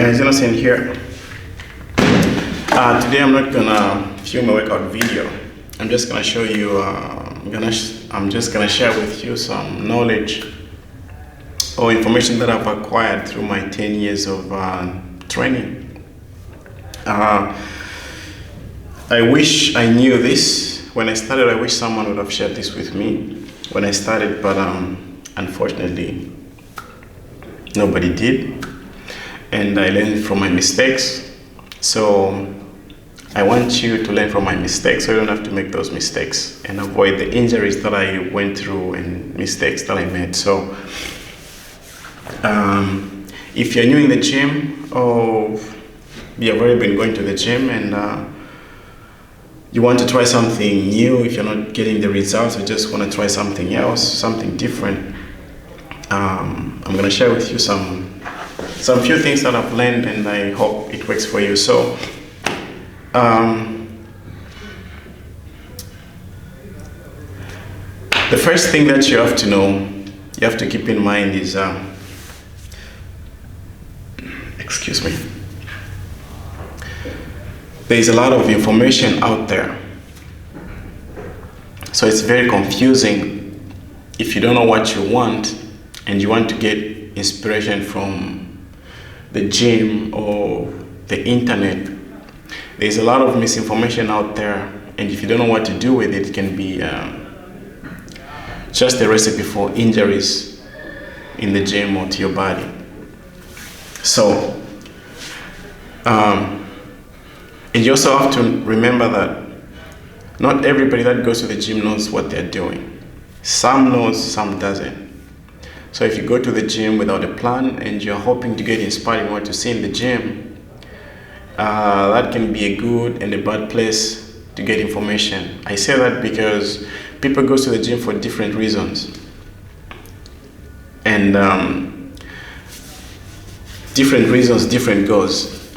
guys, Innocent here. Today I'm not gonna film a workout video. I'm just gonna show you. I'm just gonna share with you some knowledge or information that I've acquired through my 10 years of training. I wish I knew this when I started. I wish someone would have shared this with me when I started, but unfortunately, nobody did. And I learned from my mistakes. So I want you to learn from my mistakes so you don't have to make those mistakes and avoid the injuries that I went through and mistakes that I made. So if you're new in the gym or you've already been going to the gym and you want to try something new, if you're not getting the results or just want to try something else, something different, I'm going to share with you some few things that I've learned, and I hope it works for you. So the first thing that you have to know, you have to keep in mind is excuse me, there's a lot of information out there, so it's very confusing if you don't know what you want and you want to get inspiration from the gym or the internet. There's a lot of misinformation out there, and if you don't know what to do with it, it can be just a recipe for injuries in the gym or to your body. So and you also have to remember that not everybody that goes to the gym knows what they're doing. Some knows, some doesn't. So if you go to the gym without a plan and you're hoping to get inspired in what you see in the gym, that can be a good and a bad place to get information. I say that because people go to the gym for different reasons. And different reasons, different goals.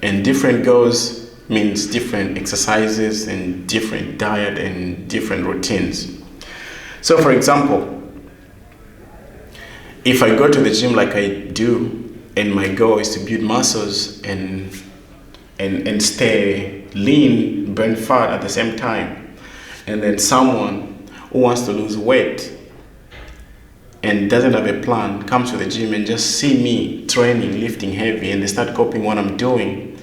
And different goals means different exercises and different diet and different routines. So for example, if I go to the gym like I do, and my goal is to build muscles and stay lean, burn fat at the same time, and then someone who wants to lose weight and doesn't have a plan comes to the gym and just see me training, lifting heavy, and they start copying what I'm doing,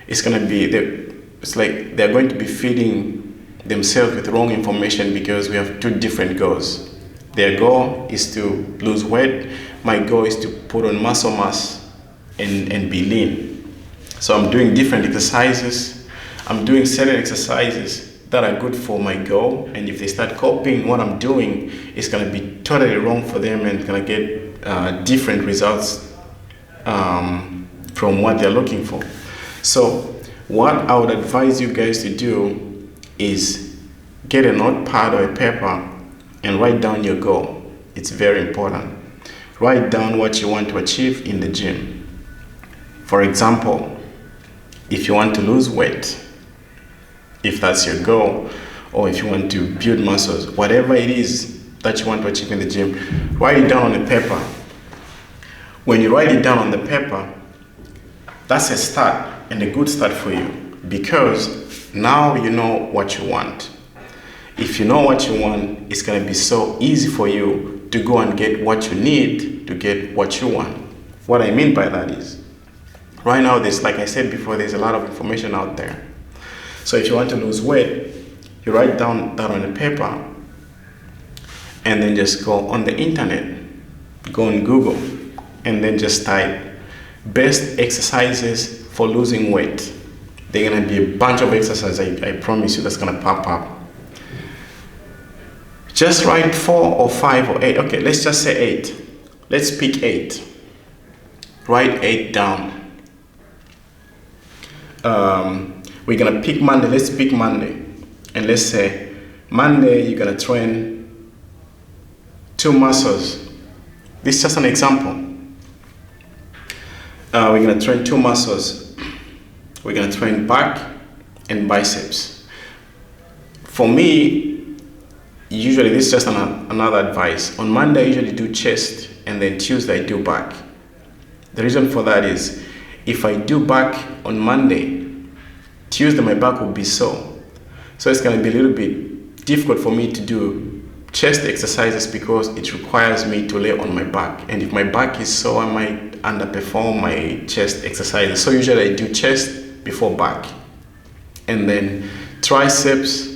it's like they're going to be feeding themselves with wrong information because we have two different goals. Their goal is to lose weight. My goal is to put on muscle mass and be lean. So I'm doing different exercises. I'm doing certain exercises that are good for my goal. And if they start copying what I'm doing, it's going to be totally wrong for them and going to get different results from what they're looking for. So what I would advise you guys to do is get a notepad or a paper and write down your goal. It's very important. Write down what you want to achieve in the gym. For example, if you want to lose weight, if that's your goal, or if you want to build muscles, whatever it is that you want to achieve in the gym, write it down on the paper. When you write it down on the paper, that's a start and a good start for you, because now you know what you want. If you know what you want, it's going to be so easy for you to go and get what you need to get what you want. What I mean by that is, right now, like I said before, there's a lot of information out there. So if you want to lose weight, you write down that on a paper and then just go on the internet, go on Google, and then just type best exercises for losing weight. There are going to be a bunch of exercises, I promise you, that's going to pop up. Just write 4 or 5 or 8. Okay, let's just say 8. Let's pick 8. Write 8 down. We're gonna pick Monday. Let's pick Monday. And let's say Monday you're gonna train 2 muscles. This is just an example. We're gonna train 2 muscles. We're gonna train back and biceps. For me, usually this is just another advice. On Monday I usually do chest, and then Tuesday I do back. The reason for that is if I do back on Monday, Tuesday my back will be sore. So it's going to be a little bit difficult for me to do chest exercises because it requires me to lay on my back. And if my back is sore, I might underperform my chest exercises. So usually I do chest before back. And then triceps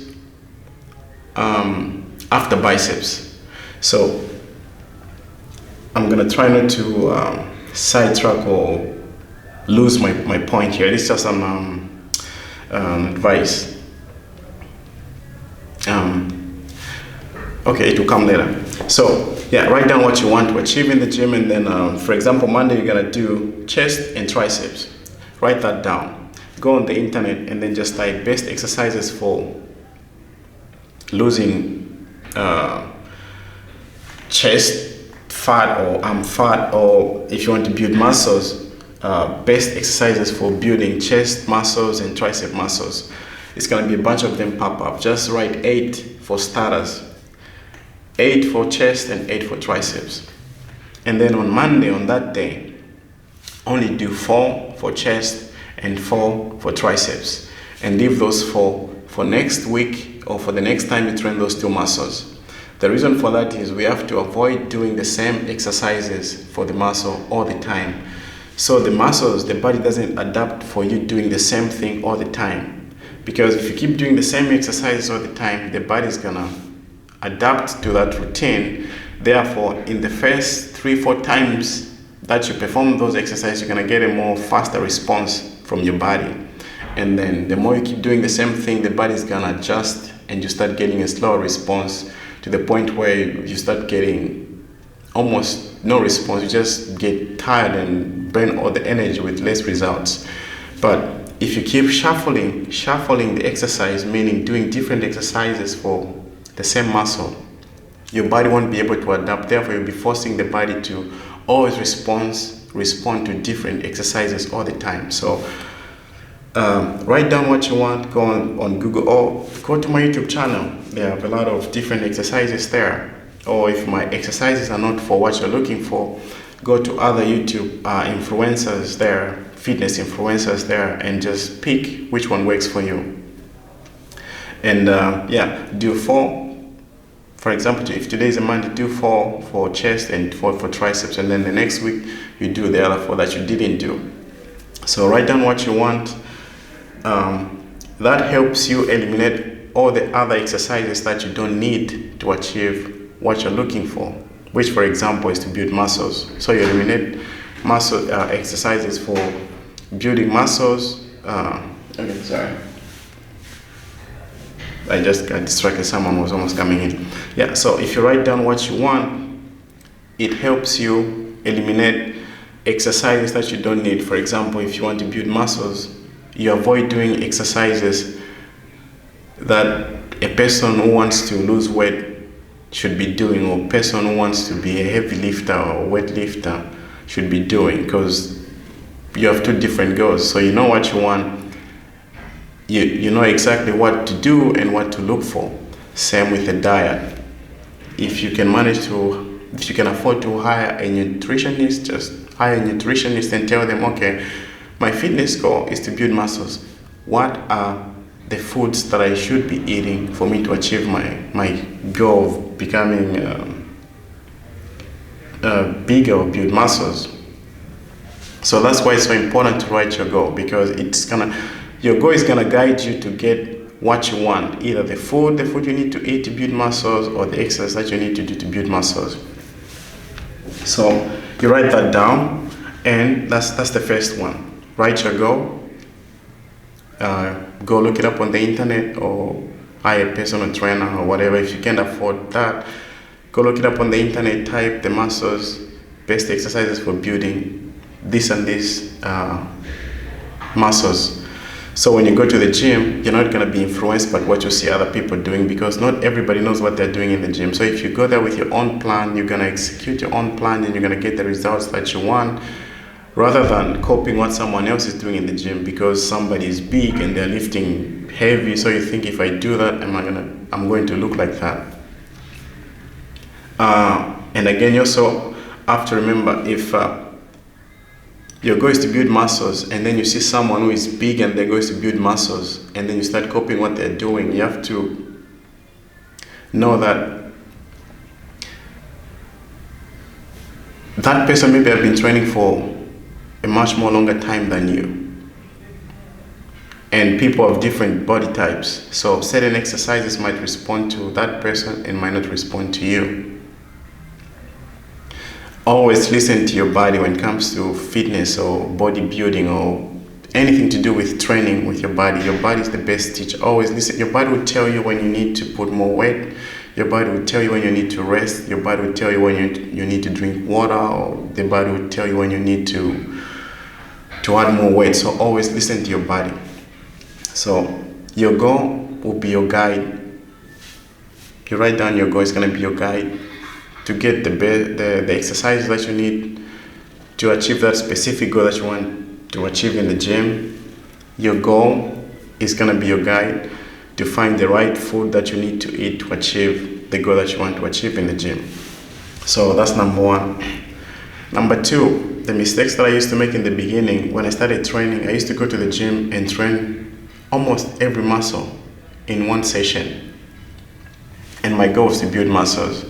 after biceps. So I'm going to try not to sidetrack or lose my point here. This is just some advice. Okay, it will come later. So yeah, write down what you want to achieve in the gym, and then for example, Monday you're gonna do chest and triceps. Write that down. Go on the internet and then just type best exercises for losing chest fat or arm fat, or if you want to build muscles, best exercises for building chest muscles and tricep muscles. It's going to be a bunch of them pop up. Just write 8 for starters, 8 for chest and 8 for triceps. And then on Monday, on that day, only do 4 for chest and 4 for triceps. And leave those 4 for next week or for the next time you train those 2 muscles. The reason for that is we have to avoid doing the same exercises for the muscle all the time. So the muscles, the body doesn't adapt for you doing the same thing all the time. Because if you keep doing the same exercises all the time, the body is gonna adapt to that routine. Therefore, in the first 3-4 times that you perform those exercises, you're gonna get a more faster response from your body. And then the more you keep doing the same thing, the body is gonna adjust and you start getting a slower response to the point where you start getting almost no response. You just get tired and burn all the energy with less results. But if you keep shuffling the exercise, meaning doing different exercises for the same muscle, your body won't be able to adapt. Therefore, you'll be forcing the body to always respond to different exercises all the time. So write down what you want, go on Google or go to my YouTube channel. They have a lot of different exercises there. Or if my exercises are not for what you're looking for, go to other YouTube influencers there, fitness influencers there, and just pick which one works for you. And yeah, do 4. For example, if today is a Monday, do 4 for chest and 4 for triceps, and then the next week you do the other 4 that you didn't do. So write down what you want. That helps you eliminate all the other exercises that you don't need to achieve what you're looking for, which for example is to build muscles. So you eliminate muscle exercises for building muscles. Okay, sorry. I just got distracted, someone was almost coming in. Yeah, so if you write down what you want, it helps you eliminate exercises that you don't need. For example, if you want to build muscles, you avoid doing exercises that a person who wants to lose weight should be doing, or a person who wants to be a heavy lifter or weight lifter should be doing, because you have 2 different goals. So you know what you want, you know exactly what to do and what to look for. Same with the diet. If you can afford to hire a nutritionist, just hire a nutritionist and tell them, okay, my fitness goal is to build muscles. What are the foods that I should be eating for me to achieve my goal of becoming bigger or build muscles? So that's why it's so important to write your goal, because your goal is gonna guide you to get what you want, either the food you need to eat to build muscles, or the exercise that you need to do to build muscles. So you write that down, and that's the first one. Write your goal. Go look it up on the internet or hire a personal trainer or whatever. If you can't afford that, go look it up on the internet, type the muscles, best exercises for building this and this muscles. So when you go to the gym, you're not going to be influenced by what you see other people doing, because not everybody knows what they're doing in the gym. So if you go there with your own plan, you're going to execute your own plan and you're going to get the results that you want, rather than copying what someone else is doing in the gym because somebody is big and they're lifting heavy. So you think, if I do that, I'm going to look like that. And again, you also have to remember, Your goal is to build muscles, and then you see someone who is big and their goal is to build muscles, and then you start copying what they're doing. You have to know that that person maybe have been training for a much more longer time than you. And people have different body types. So certain exercises might respond to that person and might not respond to you. Always listen to your body when it comes to fitness or bodybuilding or anything to do with training with your body. Your body is the best teacher. Always listen. Your body will tell you when you need to put more weight. Your body will tell you when you need to rest. Your body will tell you when you need to drink water, or the body will tell you when you need to add more weight. So always listen to your body. So your goal will be your guide. You write down your goal, it's going to be your guide to get the exercises that you need to achieve that specific goal that you want to achieve in the gym. Your goal is going to be your guide to find the right food that you need to eat to achieve the goal that you want to achieve in the gym. So that's number one. Number two, the mistakes that I used to make in the beginning when I started training, I used to go to the gym and train almost every muscle in one session. And my goal was to build muscles.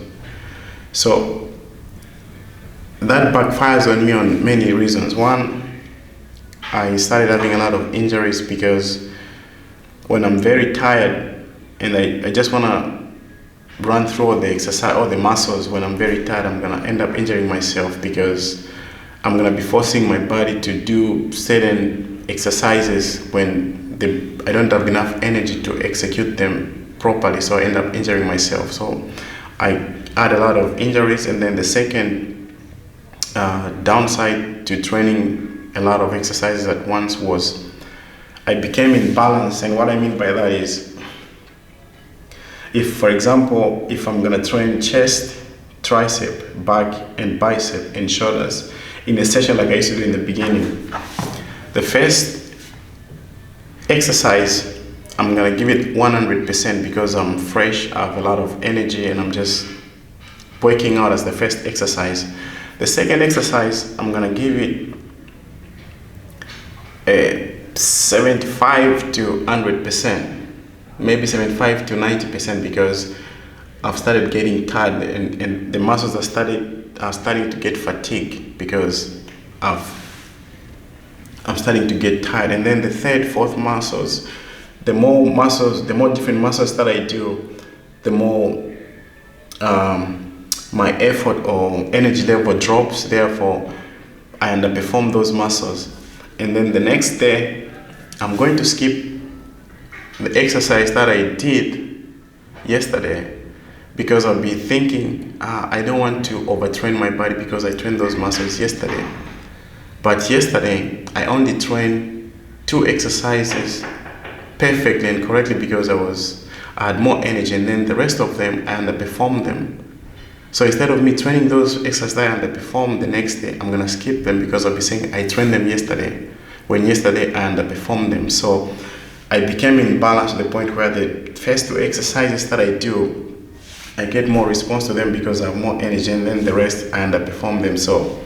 So that backfires on me on many reasons. One, I started having a lot of injuries because when I'm very tired and I just want to run through all the exercise, all the muscles, when I'm very tired, I'm going to end up injuring myself because I'm going to be forcing my body to do certain exercises when I don't have enough energy to execute them properly, so I end up injuring myself. So I had a lot of injuries. And then the second downside to training a lot of exercises at once was I became imbalanced. And what I mean by that is, if, for example, if I'm going to train chest, tricep, back, and bicep, and shoulders in a session like I used to do in the beginning, the first exercise, I'm going to give it 100% because I'm fresh, I have a lot of energy, and I'm just working out as the first exercise. The second exercise, I'm going to give it a 75 to 100%, maybe 75 to 90%, because I've started getting tired and the muscles are starting to get fatigued because I'm starting to get tired. And then the third, fourth muscles, the more different muscles that I do, the more my effort or energy level drops. Therefore, I underperform those muscles. And then the next day, I'm going to skip the exercise that I did yesterday because I'll be thinking, I don't want to overtrain my body because I trained those muscles yesterday. But yesterday, I only trained 2 exercises perfectly and correctly because I had more energy, and then the rest of them, I underperformed them. So instead of me training those exercises I underperformed the next day, I'm going to skip them because I'll be saying I trained them yesterday, when yesterday I underperformed them. So I became imbalanced to the point where the first 2 exercises that I do, I get more response to them because I have more energy, and then the rest I underperform them. So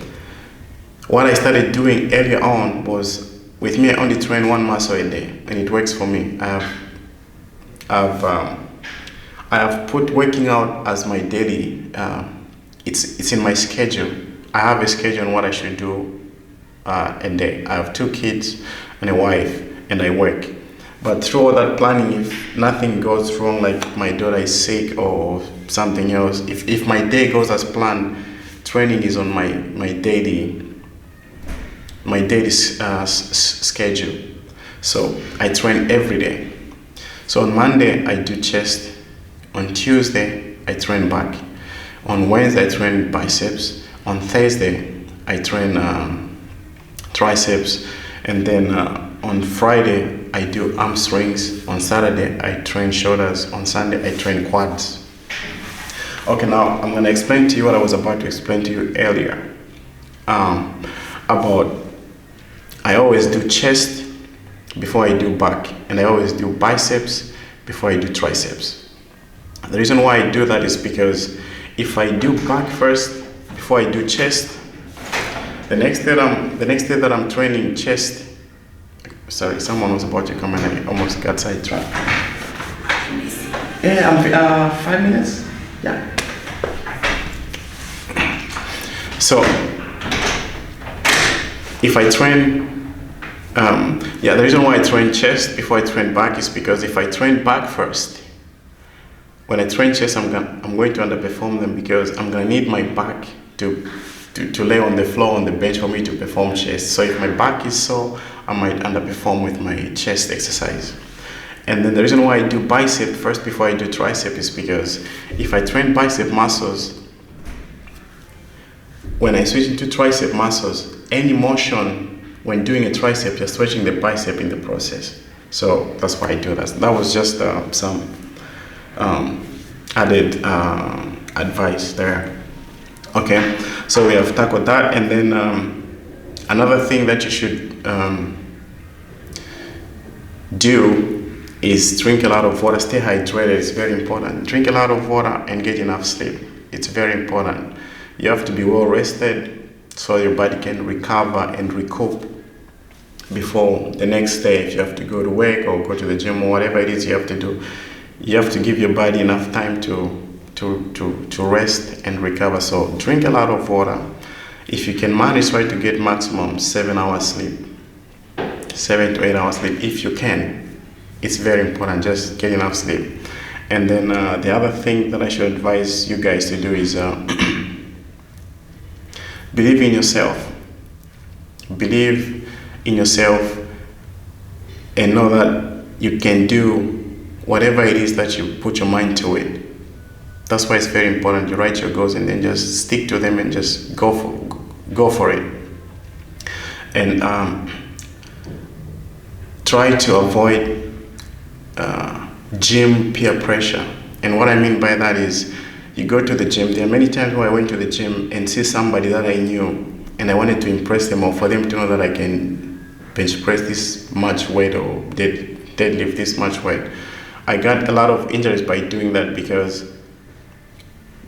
what I started doing earlier on was, with me, I only train 1 muscle a day, and it works for me. I have put working out as my daily. It's in my schedule. I have a schedule on what I should do a day. I have 2 kids and a wife, and I work. But through all that planning, if nothing goes wrong, like my daughter is sick or something else, if my day goes as planned, training is on my daily schedule. So I train every day. So on Monday I do chest, on Tuesday I train back, on Wednesday I train biceps, on Thursday I train triceps, and then on Friday I do hamstrings, on Saturday I train shoulders, on Sunday I train quads. Okay, now I'm going to explain to you what I was about to explain to you earlier about I always do chest before I do back, and I always do biceps before I do triceps. The reason why I do that is because if I do back first before I do chest, The next day that I'm training chest. Sorry, someone was about to come and I almost got sidetracked. Yeah, I'm 5 minutes. Yeah. So if I train, the reason why I train chest before I train back is because if I train back first, when I train chest, I'm going to underperform them because I'm gonna need my back to lay on the floor on the bench for me to perform chest. So if my back is sore, I might underperform with my chest exercise. And then the reason why I do bicep first before I do tricep is because if I train bicep muscles, when I switch into tricep muscles, any motion when doing a tricep, you're stretching the bicep in the process. So that's why I do that. That was just some added advice there. Okay, so we have tackled that, and then another thing that you should do is drink a lot of water. Stay hydrated. It's very important. Drink a lot of water and get enough sleep. It's very important. You have to be well rested so your body can recover and recoup before the next day. If you have to go to work or go to the gym or whatever it is you have to do, you have to give your body enough time to rest and recover. So drink a lot of water. If you can manage, try to get maximum 7 hours sleep, 7 to 8 hours sleep if you can. It's very important. Just get enough sleep. And then the other thing that I should advise you guys to do is believe in yourself. Believe in yourself and know that you can do whatever it is that you put your mind to it. That's why it's very important. You write your goals and then just stick to them and just go for it. And try to avoid gym peer pressure. And what I mean by that is, you go to the gym. There are many times where I went to the gym and see somebody that I knew and I wanted to impress them or for them to know that I can bench press this much weight or deadlift this much weight. I got a lot of injuries by doing that because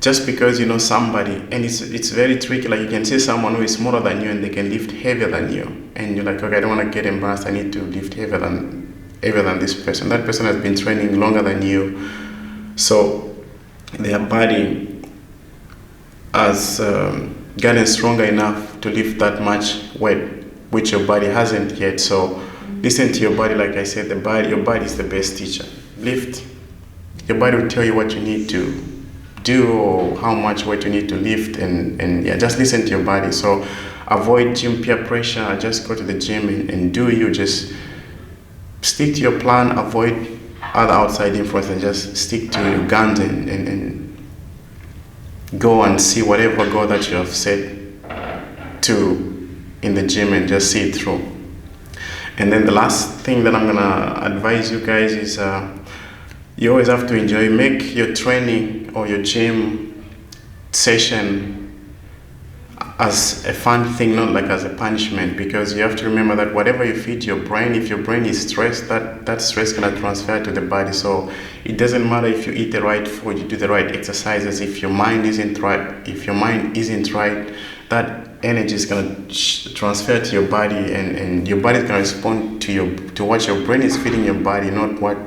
just because you know somebody, and it's very tricky. Like you can see someone who is smaller than you and they can lift heavier than you, and you're like, okay, I don't want to get embarrassed. I need to lift heavier than this person. That person has been training longer than you, so their body has gotten stronger enough to lift that much weight, which your body hasn't yet. So listen to your body. Like I said, your body is the best teacher. Lift. Your body will tell you what you need to do or how much weight you need to lift, and yeah, just listen to your body. So avoid gym peer pressure. Just go to the gym and do you. Just stick to your plan. Avoid other outside influence and just stick to your guns and go and see whatever goal that you have set to in the gym and just see it through. And then the last thing that I'm gonna advise you guys is you always have to enjoy. Make your training or your gym session as a fun thing, not like as a punishment, because you have to remember that whatever you feed your brain, if your brain is stressed, that stress cannot transfer to the body. So it doesn't matter if you eat the right food, you do the right exercises. If your mind isn't right, that energy is going to transfer to your body, and your body is going to respond to what your brain is feeding your body, not what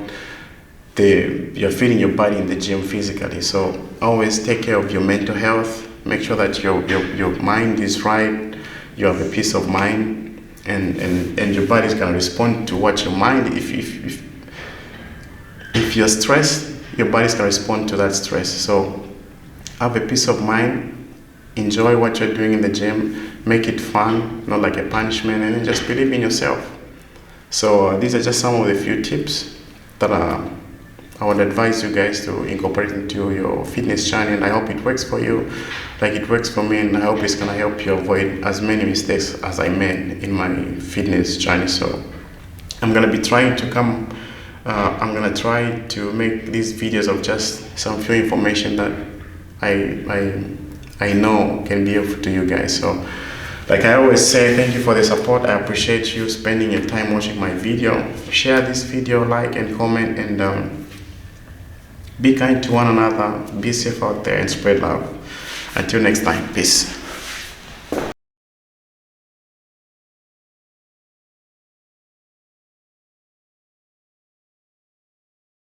you're feeding your body in the gym physically. So always take care of your mental health. Make sure that your mind is right. You have a peace of mind, and your body is going to respond to what your mind. If you're stressed, your body is going to respond to that stress. So have a peace of mind. Enjoy what you're doing in the gym. Make it fun, not like a punishment, and then just believe in yourself. So these are just some of the few tips that I would advise you guys to incorporate into your fitness journey, and I hope it works for you like it works for me, and I hope it's going to help you avoid as many mistakes as I made in my fitness journey. So I'm going to be trying to I'm going to try to make these videos of just some few information that I know can be helpful to you guys. So like I always say, thank you for the support. I appreciate you spending your time watching my video. Share this video, like and comment, and be kind to one another, be safe out there, and spread love. Until next time, peace.